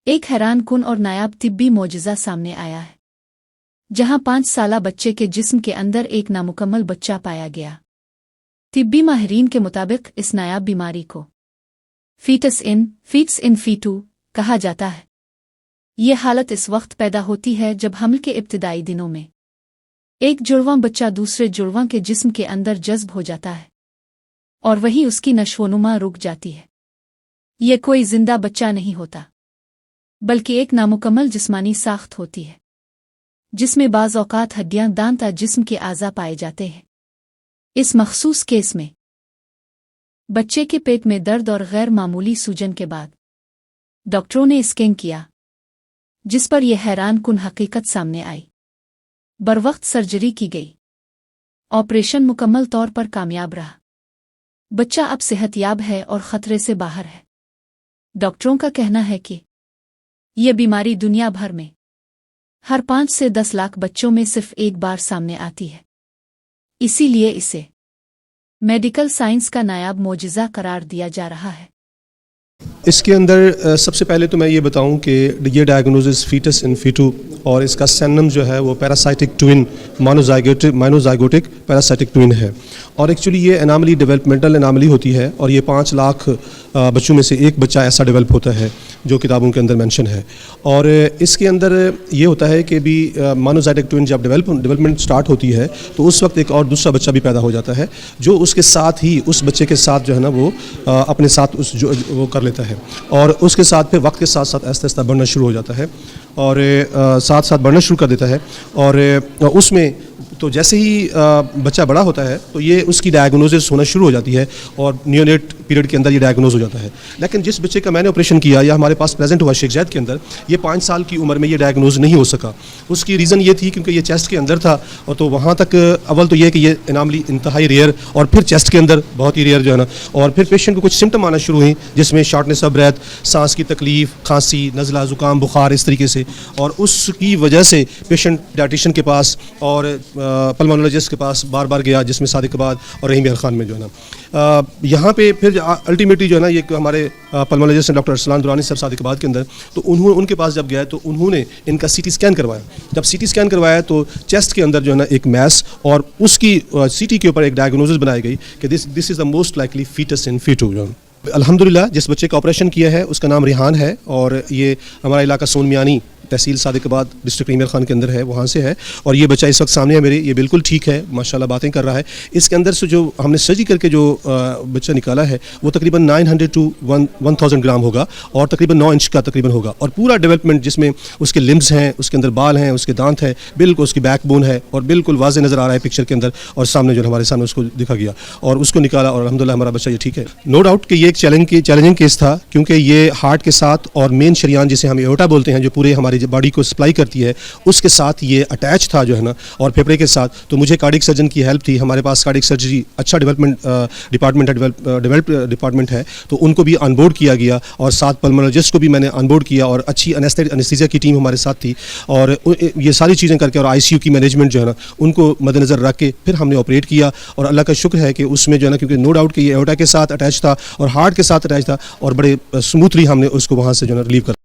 ایک حیران کن اور نایاب طبی معجزہ سامنے آیا ہے جہاں 5 سالہ بچے کے جسم کے اندر ایک نامکمل بچہ پایا گیا۔ طبی ماہرین کے مطابق اس نایاب بیماری کو فیٹس ان فیٹو کہا جاتا ہے۔ یہ حالت اس وقت پیدا ہوتی ہے جب حمل کے ابتدائی دنوں میں ایک جڑواں بچہ دوسرے جڑواں کے جسم کے اندر جذب ہو جاتا ہے اور وہیں اس کی نشو و نما رک جاتی ہے۔ یہ کوئی زندہ بچہ نہیں ہوتا بلکہ ایک نامکمل جسمانی ساخت ہوتی ہے جس میں بعض اوقات ہڈیاں دانت جسم کے اعضاء پائے جاتے ہیں۔ اس مخصوص کیس میں بچے کے پیٹ میں درد اور غیر معمولی سوجن کے بعد ڈاکٹروں نے اسکین کیا جس پر یہ حیران کن حقیقت سامنے آئی۔ بروقت سرجری کی گئی۔ آپریشن مکمل طور پر کامیاب رہا۔ بچہ اب صحت یاب ہے اور خطرے سے باہر ہے۔ ڈاکٹروں کا کہنا ہے کہ یہ بیماری دنیا بھر میں ہر 5 سے 10 لاکھ بچوں میں صرف ایک بار سامنے آتی ہے، اسی لیے اسے میڈیکل سائنس کا نایاب معجزہ قرار دیا جا رہا ہے۔ اس کے اندر سب سے پہلے تو میں یہ بتاؤں کہ یہ ڈائگنوزس فیٹس ان فیٹو اور اس کا سینم جو ہے وہ پیراسائٹک ٹوین مائنوزائگوٹک پیراسائٹک ٹوین ہے، اور ایکچولی یہ اناملی ڈیولپمنٹل اناملی ہوتی ہے، اور یہ 5 لاکھ بچوں میں سے ایک بچہ ایسا ڈیولپ ہوتا ہے جو کتابوں کے اندر مینشن ہے۔ اور اس کے اندر یہ ہوتا ہے کہ بھی مائنوزائگوٹک ٹوین جب ڈیولپمنٹ سٹارٹ ہوتی ہے تو اس وقت ایک اور دوسرا بچہ بھی پیدا ہو جاتا ہے جو اس کے ساتھ ہی اس بچے کے ساتھ جو ہے نا وہ اپنے ساتھ وہ کر لیتا ہے، اور اس کے ساتھ پھر وقت کے ساتھ ساتھ آہستہ آہستہ بڑھنا شروع ہو جاتا ہے اور ساتھ ساتھ بڑھنا شروع کر دیتا ہے، اور اس میں تو جیسے ہی بچہ بڑا ہوتا ہے تو یہ اس کی ڈائگنوزس ہونا شروع ہو جاتی ہے اور نیونیٹ پیریڈ کے اندر یہ ڈائگنوز ہو جاتا ہے۔ لیکن جس بچے کا میں نے آپریشن کیا یا ہمارے پاس پریزنٹ ہوا شیخ زید کے اندر، یہ 5 سال کی عمر میں یہ ڈائگنوز نہیں ہو سکا۔ اس کی ریزن یہ تھی کیونکہ یہ چیسٹ کے اندر تھا، اور تو وہاں تک اول تو یہ کہ یہ اناملی انتہائی ریئر، اور پھر چیسٹ کے اندر بہت ہی ریئر جو ہے نا، اور پھر پیشنٹ کو کچھ سمٹم آنا شروع ہوئی جس میں شارٹنس آف بریتھ، سانس کی تکلیف، کھانسی، نزلہ، زکام، بخار، اس طریقے سے، اور اس کی وجہ سے پیشنٹ پیڈیاٹریشین کے پاس اور پلمونولوجسٹ کے پاس بار بار گیا، جس میں صادق آباد اور رحیم خان میں جو ہے نا یہاں پہ پھر الٹیمیٹلی جو ہے نا یہ ہمارے پلمونولوجسٹ ڈاکٹر ارسلان درانی صاحب صادق آباد کے اندر، تو ان کے پاس جب گیا تو انہوں نے ان کا سی ٹی اسکین کروایا۔ جب سی ٹی اسکین کروایا تو چیسٹ کے اندر جو ہے نا ایک میس، اور اس کی سی ٹی کے اوپر ایک ڈائگنوزس بنائی گئی کہ this is the most likely fetus in fetu. الحمدللہ جس بچے کا آپریشن کیا ہے اس کا نام ریحان ہے، اور یہ ہمارا علاقہ سون میانی تحصیل صادق آباد ڈسٹرکٹ امیر خان کے اندر ہے، وہاں سے ہے، اور یہ بچہ اس وقت سامنے ہے میرے، یہ بالکل ٹھیک ہے ماشاءاللہ، باتیں کر رہا ہے۔ اس کے اندر سے جو ہم نے سرجری کر کے جو بچہ نکالا ہے وہ تقریباً 900 to 1000 گرام ہوگا، اور تقریباً 9 انچ کا تقریباً ہوگا، اور پورا ڈیولپمنٹ جس میں اس کے لمبس ہیں، اس کے اندر بال ہیں، اس کے دانت ہے، بالکل اس کی بیک بون ہے، اور بالکل واضح نظر آ رہا ہے پکچر کے اندر، اور سامنے جو ہمارے سامنے اس کو دکھا گیا اور اس کو نکالا، اور الحمدللہ ہمارا بچہ یہ ٹھیک ہے۔ نو ڈاؤٹ کہ یہ ایک چیلنجنگ کیس تھا، کیونکہ یہ ہارٹ کے ساتھ اور مین شریان جسے ہم ایورٹا بولتے ہیں جو پورے ہماری باڈی کو سپلائی کرتی ہے، اس کے ساتھ یہ اٹیچ تھا جو ہے نا، اور پھیپھڑے کے ساتھ، تو مجھے کارڈک سرجن کی ہیلپ تھی۔ ہمارے پاس کارڈک سرجری اچھا ڈپارٹمنٹ ہے، تو ان کو بھی آن بورڈ کیا گیا، اور ساتھ پلمونولوجسٹ کو بھی میں نے آن بورڈ کیا، اور اچھی انیستھیزیا کی ٹیم ہمارے ساتھ تھی، اور یہ ساری چیزیں کر کے، اور آئی سی یو کی مینجمنٹ جو ہے نا ان کو مد نظر رکھ کے پھر ہم نے آپریٹ کیا، اور اللہ کا شکر ہے کہ اس میں جو ہے نا، کیونکہ نو ڈاؤٹ کہ یہ ایورٹا کے ساتھ اٹیچ تھا اور ہارٹ کے ساتھ اٹیچ تھا، اور بڑے اسموتھلی ہم نے اس کو وہاں سے جو ہے نا ریلیو کر